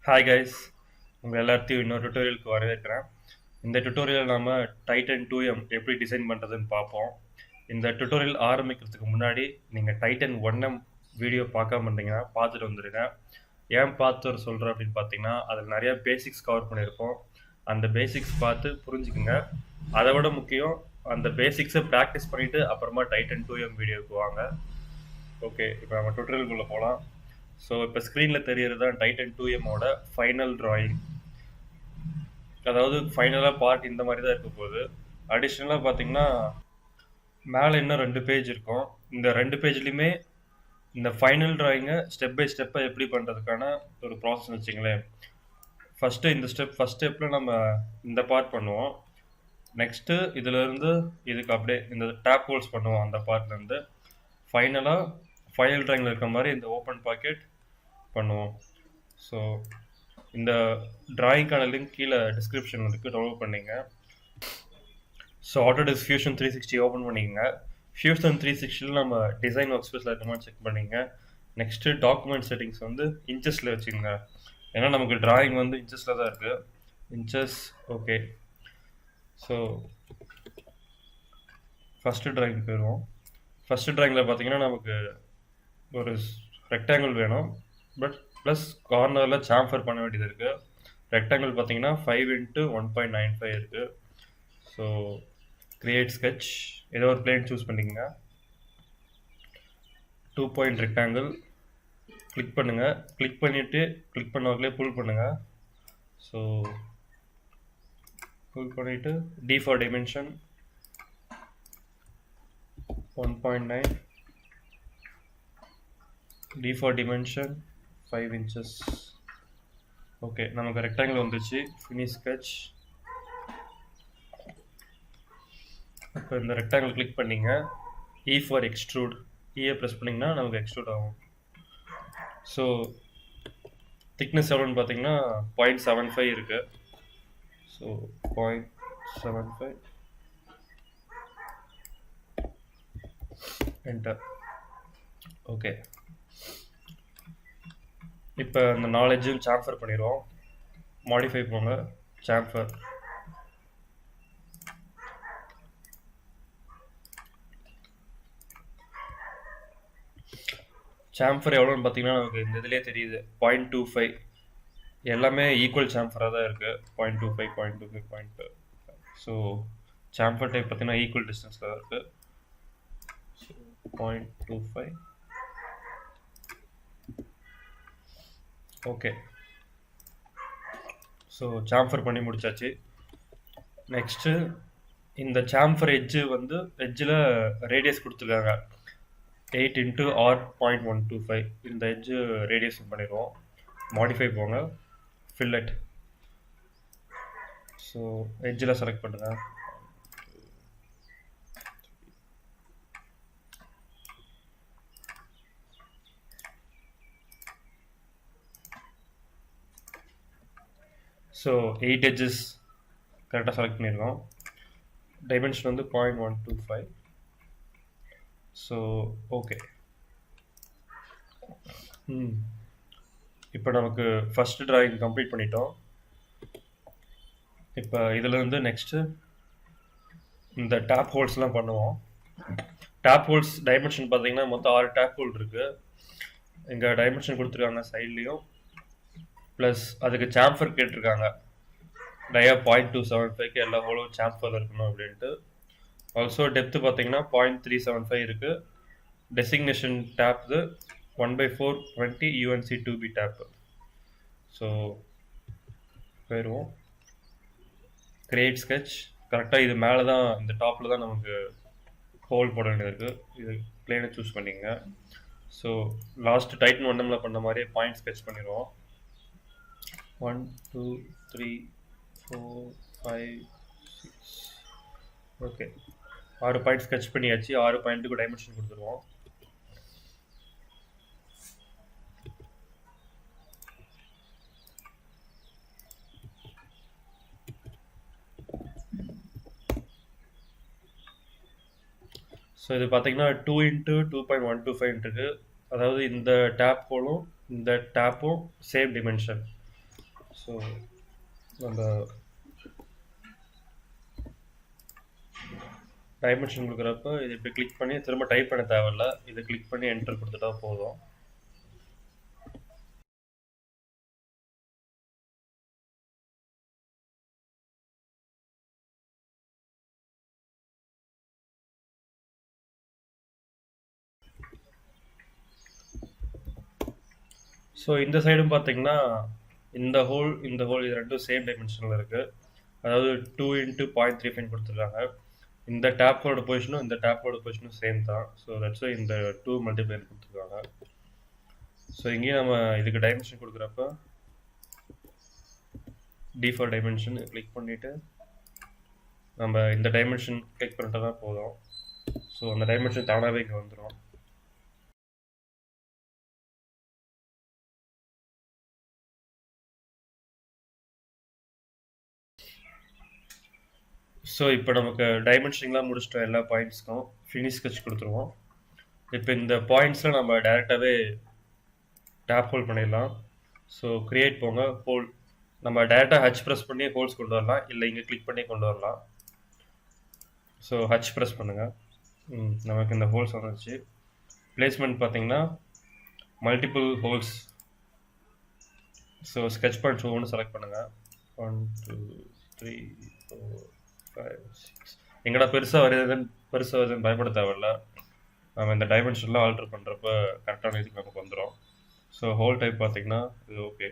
Hi guys, உங்கள் எல்லாத்தையும் இன்னொரு டுட்டோரியலுக்கு வரவேற்கிறேன். இந்த டுட்டோரியல் நம்ம டைட்டன் 2M எப்படி டிசைன் பண்ணுறதுன்னு பார்ப்போம். இந்த டுட்டோரியல் ஆரம்பிக்கிறதுக்கு முன்னாடி நீங்கள் டைட்டன் 1M வீடியோ பார்க்காம இருந்தீங்கன்னா பார்த்துட்டு வந்துடுங்க. ஏன் பார்த்து வர சொல்கிறேன் அப்படின்னு பார்த்தீங்கன்னா, அதில் நிறையா பேசிக்ஸ் கவர் பண்ணியிருப்போம். அந்த பேசிக்ஸ் பார்த்து புரிஞ்சுக்குங்க. அதை விட முக்கியம், அந்த பேசிக்ஸை ப்ராக்டிஸ் பண்ணிவிட்டு அப்புறமா டைட்டன் 2M வீடியோவுக்கு வாங்க. ஓகே, இப்போ நம்ம டுட்டோரியலுக்குள்ளே போகலாம். ஸோ இப்போ ஸ்க்ரீனில் தெரியறது தான் டைட்டன் 2Mோட ஃபைனல் ட்ராயிங். அதாவது ஃபைனலாக பார்ட் இந்த மாதிரி தான் இருக்க போகுது. அடிஷ்னலாக பார்த்தீங்கன்னா மேலே இன்னும் 2 பேஜ் இருக்கும். இந்த 2 பேஜ்லையுமே இந்த ஃபைனல் ட்ராயிங்கை ஸ்டெப் பை ஸ்டெப்பாக எப்படி பண்ணுறதுக்கான ஒரு ப்ராசஸ் வச்சுங்களேன். ஃபஸ்ட் ஸ்டெப்பில் நம்ம இந்த பார்ட் பண்ணுவோம். நெக்ஸ்ட்டு இதிலேருந்து இதுக்கு அப்படியே இந்த டேப் ஹோல்ஸ் பண்ணுவோம். அந்த பார்ட்லேருந்து ஃபைனலாக ஃபைனல் ட்ராயிங்கில் இருக்க மாதிரி இந்த ஓப்பன் பாக்கெட் பண்ணுவோம். ஸோ இந்த ட்ராயிங்கான லிங்க் கீழே டிஸ்கிரிப்ஷன் இருக்குது, டவுன்லோட் பண்ணிங்க. ஸோ ஆட்டோடெஸ்க் ஃபியூஷன் 360 ஓப்பன் பண்ணிக்கங்க. ஃபியூஷன் 360 நம்ம டிசைன் ஒர்க் ஸ்பேஸில் இருக்குமான்னு செக் பண்ணிங்க. நெக்ஸ்ட்டு டாக்குமெண்ட் செட்டிங்ஸ் வந்து இன்ச்சஸில் வச்சுக்கோங்க. ஏன்னா நமக்கு ட்ராயிங் வந்து இன்ச்சஸில் தான் இருக்குது. Inches okay. So first drawing போயிடுவோம். ஃபஸ்ட்டு ட்ராயிங்கில் பார்த்தீங்கன்னா நமக்கு ஒரு ரெக்டாங்கிள் வேணும், பட் ப்ளஸ் கார்னரில் சாம்ஃபர் பண்ண வேண்டியது இருக்குது. ரெக்டாங்கிள் பார்த்தீங்கன்னா 5 × 1.95 இருக்குது. ஸோ கிரியேட் ஸ்கெட்ச், ஏதோ ஒரு பிளேன் சூஸ் பண்ணிக்கோங்க. 2 பாயிண்ட் ரெக்டாங்கிள் கிளிக் பண்ணுங்கள். கிளிக் பண்ணிவிட்டு கிளிக் பண்ணவர்களே புல் பண்ணுங்கள். ஸோ புல் பண்ணிவிட்டு D for dimension 1.9, D for dimension 5 inches. Okay, நமக்கு ரெக்டாங்கிள் வந்துச்சு. Finish sketch. இப்போ இந்த ரெக்டாங்கிள் கிளிக் பண்ணிங்க. E for extrude, ஈயை ப்ரெஸ் பண்ணிங்கன்னா நமக்கு எக்ஸ்ட்ரூட் ஆகும். ஸோ திக்னஸ் எவ்வளோன்னு பார்த்தீங்கன்னா 0.75 இருக்குது. So 0.75 enter. ஓகே, இப்போ இந்த நாலேஜும் சாம்ஃபர் பண்ணிடுவோம். மாடிஃபை போங்க, சாம்ஃபர். சாம்ஃபர் எவ்வளோன்னு பார்த்தீங்கன்னா நமக்கு இந்த இதுலேயே தெரியுது, 0.25. எல்லாமே ஈக்குவல் சாம்ஃபராக தான் இருக்குது. 0.25, 0.25, 0.2. ஸோ சாம்ஃபர் டைப் பார்த்தீங்கன்னா ஈக்குவல் டிஸ்டன்ஸில் தான் இருக்குது. ஸோ 0.25. ஓகே, ஸோ சாம்ஃபர் பண்ணி முடிச்சாச்சு. நெக்ஸ்ட்டு இந்த சாம்ஃபர் எட்ஜு வந்து எட்ஜில் ரேடியஸ் கொடுத்துருக்காங்க 8 × R.125. இந்த எட்ஜு ரேடியஸ் பண்ணிடுவோம். மாடிஃபை போங்க, ஃபில்லட். ஸோ எட்ஜில் செலக்ட் பண்ணுங்கள். ஸோ 8 எட்ஜஸ் கரெக்டாக செலக்ட் பண்ணியிருக்கோம். டைமென்ஷன் வந்து 0.125. So okay. இப்போ நமக்கு ஃபஸ்ட்டு ட்ராயிங் கம்ப்ளீட் பண்ணிட்டோம். இப்போ இதில் வந்து நெக்ஸ்ட்டு இந்த டேப் ஹோல்ஸ்லாம் பண்ணுவோம். டேப் ஹோல்ஸ் டைமென்ஷன் பார்த்தீங்கன்னா மொத்தம் 6 டேப் ஹோல் இருக்குது. இங்கே டைமென்ஷன் கொடுத்துருக்காங்க சைட்லேயும், ப்ளஸ் அதுக்கு சாம்ஃபர் கேட்டிருக்காங்க. டயா 0.275க்கு எல்லா ஹோலும் சாம்ஃபர் இருக்கணும் அப்படின்ட்டு. ஆல்சோ டெப்த்து பார்த்தீங்கன்னா 0.375 இருக்குது. Designation tap 1/420 UNC 2B tap. So போயிடுவோம். Create sketch. கரெக்டாக இது மேலே தான், இந்த டாப்பில் தான் நமக்கு ஹோல் போட வேண்டியது இருக்குது. இது பிளேனை சூஸ் பண்ணிங்க. ஸோ லாஸ்ட்டு டைட்டன் 1Mல பண்ண மாதிரியே பாயிண்ட் ஸ்கெட்ச் பண்ணிடுவோம். 1 2 3 4 5 6. ஓகே, 6 பாயிண்ட் ஸ்கெட்ச் பண்ணியாச்சு. 6 பாயிண்ட்டுக்கு டைமென்ஷன் கொடுத்துருவோம். ஸோ இது பார்த்தீங்கன்னா 2 × 2.125 இருக்குது. அதாவது இந்த டேப் ஹோலும் இந்த டேப்பும் சேம் டிமென்ஷன். ஸோ நம்ம டைமென்ஷன் கொடுக்குறப்ப இது இப்படி கிளிக் பண்ணி திரும்ப டைப் பண்ண தேவையில்ல, இதை கிளிக் பண்ணி என்டர் கொடுத்துட்டா போதும். ஸோ இந்த சைடும் பார்த்தீங்கன்னா இந்த ஹோல் இது ரெண்டும் சேம் டைமென்ஷனில் இருக்குது. அதாவது 2 × 0.35 கொடுத்துருக்காங்க. இந்த டேப்போட பொசிஷனும் இந்த டேப்போட பொசிஷனும் சேம் தான். ஸோ தட்ஸ் இந்த 2 மல்டிப்ளையர் கொடுத்துருக்காங்க. ஸோ இங்கேயும் நம்ம இதுக்கு டைமென்ஷன் கொடுக்குறப்ப டிஃபால்ட் டைமென்ஷன் கிளிக் பண்ணிவிட்டு நம்ம இந்த டைமென்ஷன் கிளிக் பண்ணிட்டு தான் போதும். ஸோ அந்த டைமென்ஷன் தானாகவே இங்கே வந்துடும். ஸோ இப்போ நமக்கு டைமென்ஷனிங்லாம் முடிச்சிட்டோம். எல்லா பாயிண்ட்ஸ்க்கும் ஃபினிஷ் ஸ்கெட்ச் கொடுத்துருவோம். இப்போ இந்த பாயிண்ட்ஸில் நம்ம டேரெக்டாகவே டேப் ஹோல்ட் பண்ணிடலாம். ஸோ க்ரியேட் போங்க, ஹோல் நம்ம டேரெக்டாக ஹச் ப்ரெஸ் பண்ணி ஹோல்ஸ் கொண்டு வரலாம், இல்லை இங்கே கிளிக் பண்ணி கொண்டு வரலாம். ஸோ ஹச் ப்ரெஸ் பண்ணுங்கள். நமக்கு இந்த ஹோல்ஸ் வந்துச்சு. பிளேஸ்மெண்ட் பார்த்தீங்கன்னா multiple holes. So sketch points ஒவ்வொன்று செலக்ட் பண்ணுங்கள். 1 2 3 4 5 6 எங்கடா பெருசாக வருதுன்னு பயப்பட தேவையில்ல. நம்ம இந்த டைமென்ஷன்லாம் ஆல்ட்ரு பண்ணுறப்ப கரெக்டான இதுக்கு நமக்கு வந்துடும். ஸோ ஹோல் டைப் பார்த்தீங்கன்னா இது ஓகே.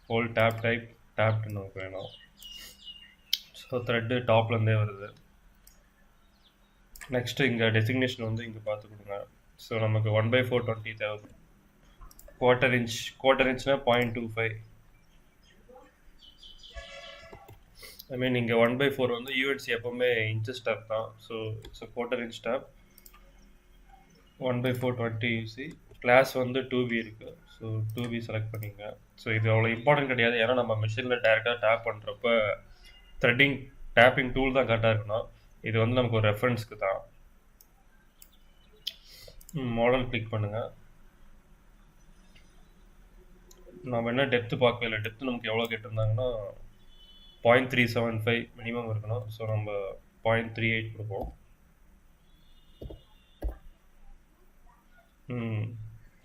ஹோல் டேப்னு நமக்கு வேணும். ஸோ த்ரெட்டு டாப்லேருந்தே வருது. நெக்ஸ்ட்டு இங்கே டெசிக்னேஷன் வந்து இங்கே பார்த்து கொடுங்க. ஸோ நமக்கு 1/420 தேவைப்படும். குவார்ட்டர் இன்ச்னா 0.25. ஐ மீன் இங்கே 1/4 வந்து யூஎன்சி எப்போவுமே இன்ச்சஸ் டேப் தான். So it's quarter inch tape. 1/420 UC. Class வந்து 2B இருக்குது. ஸோ 2B செலக்ட் பண்ணிங்க. ஸோ இது அவ்வளோ இம்பார்ட்டன்ட் கிடையாது, ஏன்னா நம்ம மிஷினில் டேரெக்டாக டேப் பண்ணுறப்ப டேப்பிங் டூல் தான் கரெக்டாக இருக்கணும். இது வந்து நமக்கு ஒரு ரெஃபரன்ஸ்க்கு தான். மாடல் கிளிக் பண்ணுங்கள். நம்ம என்ன டெப்த்து பார்க்கவே இல்லை. டெப்த்து நமக்கு எவ்வளோ கேட்டிருந்தாங்கன்னா 0.375 மினிமம் இருக்கணும். ஸோ நம்ம 0.38 கொடுப்போம்.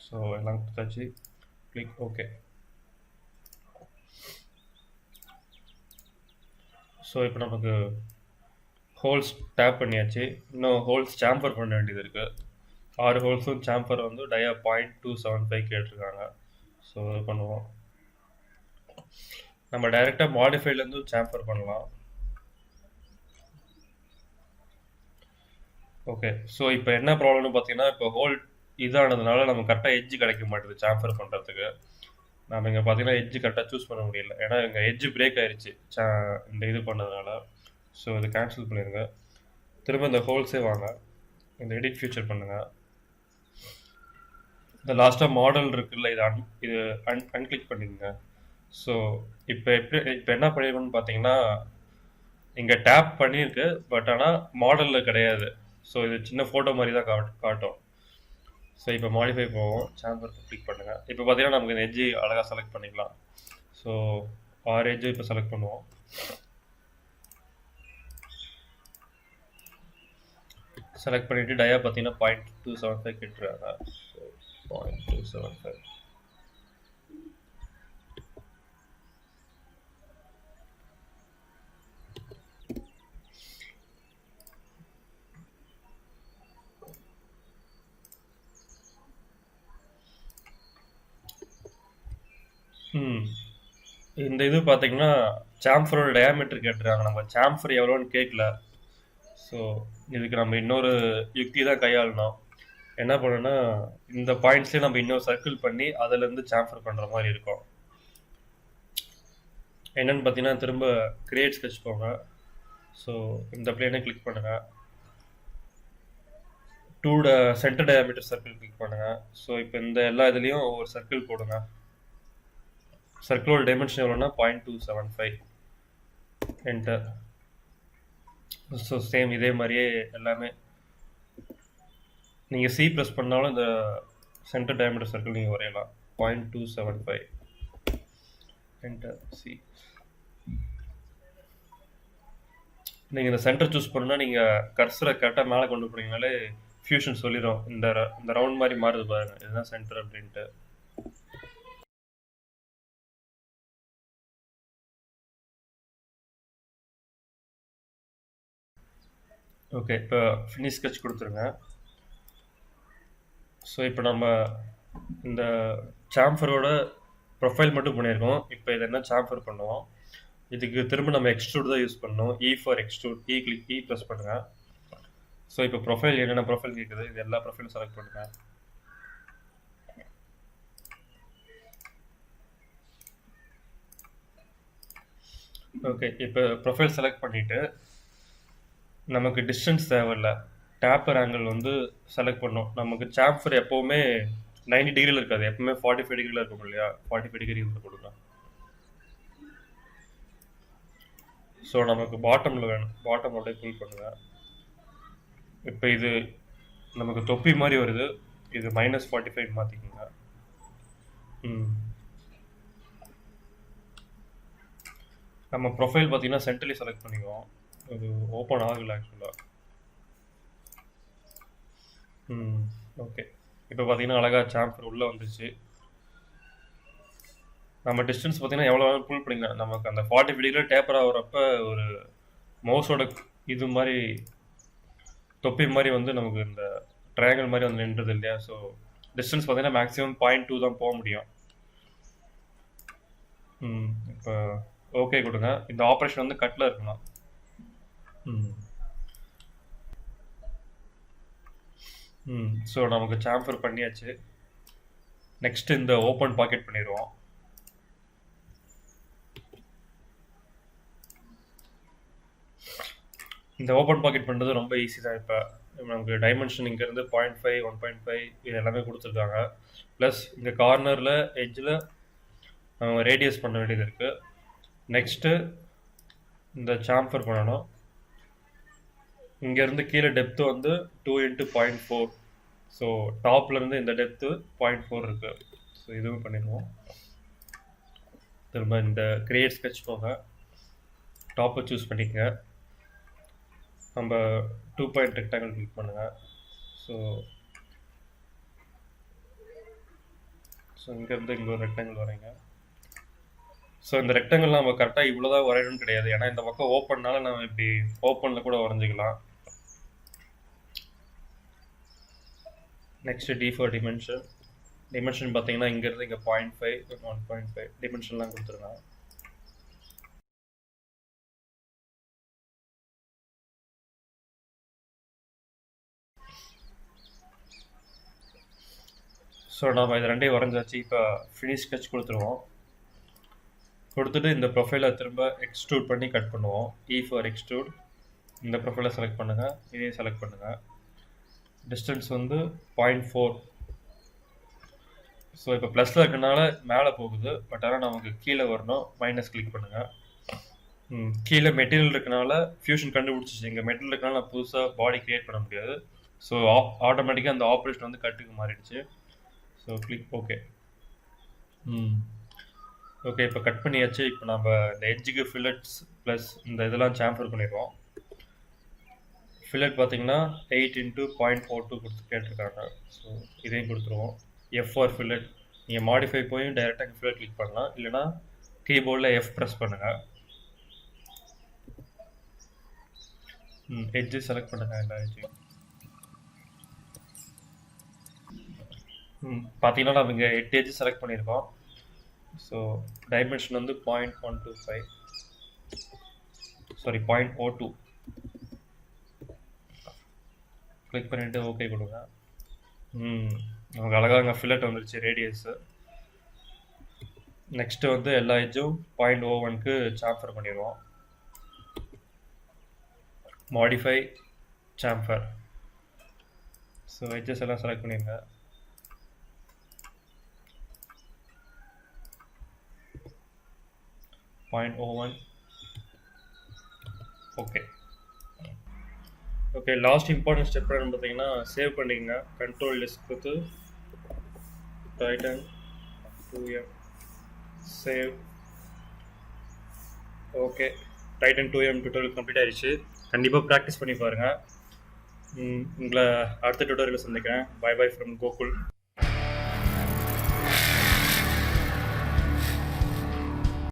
ஸோ எல்லாம் கொடுத்தாச்சு. Click okay. ஸோ இப்போ நமக்கு ஹோல்ஸ் டேப் பண்ணியாச்சு. இன்னும் ஹோல்ஸ் சாம்பர் பண்ண வேண்டியது இருக்குது. 6 ஹோல்ஸும் சாம்பர் வந்து டயா 0.275 கேட்டிருக்காங்க. ஸோ இது பண்ணுவோம். நம்ம டைரெக்டாக மாடிஃபைலேருந்து சாம்பர் பண்ணலாம். ஓகே. ஸோ இப்போ என்ன ப்ராப்ளம்னு பார்த்தீங்கன்னா, இப்போ ஹோல் இதானதுனால நம்ம கரெக்டாக எட்ஜ் கிடைக்க மாட்டேது சாம்பர் பண்ணுறதுக்கு. நம்ம இங்கே பார்த்தீங்கன்னா எட்ஜ் கரெக்டாக சூஸ் பண்ண முடியல, ஏன்னா இங்கே எட்ஜ் பிரேக் ஆயிடுச்சு இந்த இது பண்ணதுனால. ஸோ இது கேன்சல் பண்ணிடுங்க. திரும்ப இந்த ஹோல்ஸே வாங்க, இந்த எடிட் ஃபியூச்சர் பண்ணுங்கள். இந்த லாஸ்ட்டாக மாடல் இருக்குல்ல, இது அன்கிளிக் பண்ணிடுங்க. ஸோ இப்போ என்ன பண்ணிருக்கோன்னு பார்த்தீங்கன்னா, இங்கே டேப் பண்ணியிருக்கு, பட் ஆனால் மாடலில் கிடையாது. ஸோ இது சின்ன ஃபோட்டோ மாதிரி தான் காட்டும். ஸோ இப்போ மாடிஃபை போவோம், சாம்பர் கிளிக் பண்ணுங்கள். இப்போ பார்த்தீங்கன்னா நமக்கு இந்த எட்ஜி அழகாக செலக்ட் பண்ணிக்கலாம். ஸோ 6 எட்ஜும் இப்போ செலக்ட் பண்ணுவோம். செலக்ட் பண்ணிவிட்டு டயா பார்த்தீங்கன்னா 0.275 கேட்டுருக்காங்க. ஸோ 0.275. இந்த இது பார்த்தீங்கன்னா சாம்ஃபரோட டயாமீட்டர் கேட்டுருக்காங்க. நம்ம சாம்ஃபர் எவ்வளோன்னு கேட்கல. ஸோ இதுக்கு நம்ம இன்னொரு யுக்தி தான் கையாளணும். என்ன பண்ணணும்னா, இந்த பாயிண்ட்ஸ்லேயே நம்ம இன்னொரு சர்க்கிள் பண்ணி அதிலேருந்து சாம்ஃபர் பண்ணுற மாதிரி இருக்கும். என்னென்னு பார்த்தீங்கன்னா, திரும்ப கிரியேட் ஸ்கெட்ச் போங்க. ஸோ இந்த பிளேனை கிளிக் பண்ணுங்கள். 2 சென்டர் டயாமீட்டர் சர்க்கிள் கிளிக் பண்ணுங்கள். ஸோ இப்போ இந்த எல்லா இதுலேயும் ஒரு சர்க்கிள் போடுங்க. சர்க்கிளோட டைமென்ஷன் எவ்வளோன்னா 0.275. என்டர். ஸோ சேம் இதே மாதிரியே எல்லாமே நீங்கள் சி ப்ரெஸ் பண்ணாலும் இந்த சென்டர் டயாமீட்டர் சர்க்கிள் நீங்கள் வரையலாம். 0.275. Enter C. நீங்கள் இந்த சென்டர் சூஸ் பண்ணால் நீங்கள் கர்சரை கரெக்டாக மேலே கொண்டு போனீங்கனாலே ஃபியூஷன் சொல்லிடும் இந்த ரவுண்ட் மாதிரி மாறுது பாருங்க, இதுதான் சென்டர் அப்படின்ட்டு. ஓகே, இப்போ ஃபினிஷ் ஸ்கெட்ச் கொடுத்துருங்க. ஸோ இப்போ நம்ம இந்த சாம்ஃபரோட ப்ரொஃபைல் மட்டும் பண்ணியிருக்கோம். இப்போ இது என்ன சாம்ஃபர் பண்ணுவோம், இதுக்கு திரும்ப நம்ம எக்ஸ்ட்ரூட் தான் யூஸ் பண்ணணும். இ ஃபார் எக்ஸ்ட்ரூட், இ ப்ரெஸ் பண்ணுங்க. ஸோ இப்போ ப்ரொஃபைல் என்னென்ன ப்ரொஃபைல் கேட்குது, இது எல்லா ப்ரொஃபைலும் செலக்ட் பண்ணுங்க. ஓகே, இப்போ ப்ரொஃபைல் செலக்ட் பண்ணிவிட்டு நமக்கு டிஸ்டன்ஸ் தேவையில்லை, டேப்பர் ஆங்கிள் வந்து செலக்ட் பண்ணோம். நமக்கு சாம்ஃபர் எப்போவுமே 90 டிகிரியில் இருக்காது, எப்பவுமே 45 டிகிரியில் இருக்கும் இல்லையா, 45 டிகிரி இருந்து கொடுங்க. ஸோ நமக்கு பாட்டமில் வேணும், பாட்டம் அப்படியே ஃபில் பண்ணுங்க. இப்போ இது நமக்கு தொப்பி மாதிரி வருது, இது -45 மாற்றிக்கோங்க. நம்ம ப்ரொஃபைல் பார்த்தீங்கன்னா சென்டர்லி செலக்ட் பண்ணிக்குவோம். அது ஓப்பன் ஆகலை ஆக்சுவலாக. ஓகே, இப்போ பார்த்தீங்கன்னா அழகாக சாம்ஃபர் உள்ளே வந்துச்சு. நம்ம டிஸ்டன்ஸ் பார்த்தீங்கன்னா எவ்வளோ வேணும் புல் பண்ணிக்கலாம். நமக்கு அந்த 45 டிகிரியில் டேப்பர் ஆகிறப்ப ஒரு மவுஸோட இது மாதிரி தொப்பி மாதிரி வந்து நமக்கு இந்த ட்ரையாங்கிள் மாதிரி வந்து நின்றது இல்லையா. ஸோ டிஸ்டன்ஸ் பார்த்தீங்கன்னா மேக்ஸிமம் 0.2 தான் போக முடியும். இப்போ ஓகே கொடுங்க. இந்த ஆப்ரேஷன் வந்து கட்டில் இருக்கணும். ஸோ நமக்கு சாம்ஃபர் பண்ணியாச்சு. நெக்ஸ்ட் இந்த ஓப்பன் பாக்கெட் பண்ணிடுவோம். இந்த ஓப்பன் பாக்கெட் பண்ணுறது ரொம்ப ஈஸி தான். இப்போ நமக்கு டைமென்ஷன் இங்கேருந்து 0.5, 1.5 இது எல்லாமே கொடுத்துருக்காங்க. ப்ளஸ் இந்த கார்னரில் எட்ஜில் நம்ம ரேடியஸ் பண்ண வேண்டியது இருக்குது. நெக்ஸ்ட்டு இந்த சாம்ஃபர் பண்ணணும். இங்கேருந்து கீழே டெப்த்து வந்து 2 × 0.4. ஸோ டாப்லேருந்து இந்த டெப்த்து 0.4 இருக்குது. ஸோ இதுவும் பண்ணிடுவோம். திரும்ப இந்த கிரியேட் ஸ்கெட்ச் போக டாப்பை சூஸ் பண்ணிக்கங்க. நம்ம 2 பாயிண்ட் ரெக்டாங்கிள் கிளிக் பண்ணுங்கள். ஸோ இங்கேருந்து இங்கே ஒரு ரெக்டாங்கிள் வரைங்க. ஸோ இந்த ரெக்டாங்கிள் நம்ம கரெக்டாக இவ்வளோ தான் வரையணும்னு கிடையாது, ஏன்னா இந்த பக்கம் ஓப்பன்னால நம்ம இப்படி ஓப்பனில் கூட வரைஞ்சிக்கலாம். நெக்ஸ்ட்டு டி ஃபார் டிமென்ஷன் பார்த்தீங்கன்னா இங்கேருந்து இங்கே 0.5, 1.5 டிமென்ஷன்லாம் கொடுத்துருங்க. ஸோ நம்ம இது ரெண்டையும் வரைஞ்சாச்சு. இப்போ ஃபினிஷ் ஸ்கெட்ச் கொடுத்துருவோம். கொடுத்துட்டு இந்த ப்ரொஃபைலை திரும்ப எக்ஸ்ட்ரூட் பண்ணி கட் பண்ணுவோம். இ ஃபார் எக்ஸ்ட்ரூட், இந்த ப்ரொஃபைலை செலக்ட் பண்ணுங்கள், இதையும் செலக்ட் பண்ணுங்கள். டிஸ்டன்ஸ் வந்து 0.4. ஸோ இப்போ ப்ளஸில் இருக்கனால மேலே போகுது, பட் ஆனால் நமக்கு கீழே வரணும், மைனஸ் கிளிக் பண்ணுங்கள். கீழே மெட்டீரியல் இருக்கனால ஃபியூஷன் கண்டுபிடிச்சிச்சு, இங்கே மெட்டீரியல் இருக்கனால நான் புதுசாக பாடி க்ரியேட் பண்ண முடியாது. ஸோ ஆட்டோமேட்டிக்காக அந்த ஆப்ரேஷன் வந்து கட்டுக்கு மாறிடுச்சு. So click okay. ஓகே, இப்போ கட் பண்ணியாச்சு. இப்போ நம்ம இந்த எட்ஜுக்கு ஃபில்லட்ஸ் ப்ளஸ் இந்த இதெல்லாம் சாம்ஃபர் பண்ணிடுவோம். ஃபில்லட் பார்த்தீங்கன்னா 8 × 0.42 கொடுத்து கேட்டிருக்காங்க. ஸோ இதையும் கொடுத்துருவோம். எஃப் ஃபார் ஃபில்லட், நீங்கள் மாடிஃபை போய் டைரெக்டாக ஃபில்லட் கிளிக் பண்ணலாம், இல்லைனா கீபோர்டில் எஃப் ப்ரெஸ் பண்ணுங்கள். எட்ஜு செலக்ட் பண்ணுங்கள், எல்லா எட்ஜையும். பார்த்தீங்கன்னா நம்ம இங்கே 8 எட்ஜு செலக்ட் பண்ணியிருக்கோம். ஸோ டைமென்ஷன் வந்து 0.125, சாரி 0.02 கிளிக் பண்ணிவிட்டு ஓகே கொடுங்க. நமக்கு அழகாக அங்கே ஃபில்லட் வந்துருச்சு ரேடியஸு. நெக்ஸ்ட்டு வந்து எல்லா எட்ஜும் 0.01க்கு சாம்ஃபர் பண்ணிடுவோம். Modify chamfer. ஸோ எட்ஜஸ் எல்லாம் செலக்ட் பண்ணிடுங்க. Okay. Okay, last important step என்னன்னு பார்த்தீங்கன்னா சேவ் பண்ணிக்கங்க. கண்ட்ரோல் லிஸ்ட் கொடுத்து Titan 2M save okay, Titan 2M tutorial complete ஆயிடுச்சு. கண்டிப்பாக ப்ராக்டிஸ் பண்ணி பாருங்கள். உங்களை அடுத்த டியூட்டோரியலில் சந்திக்கிறேன். Bye bye from Gokul.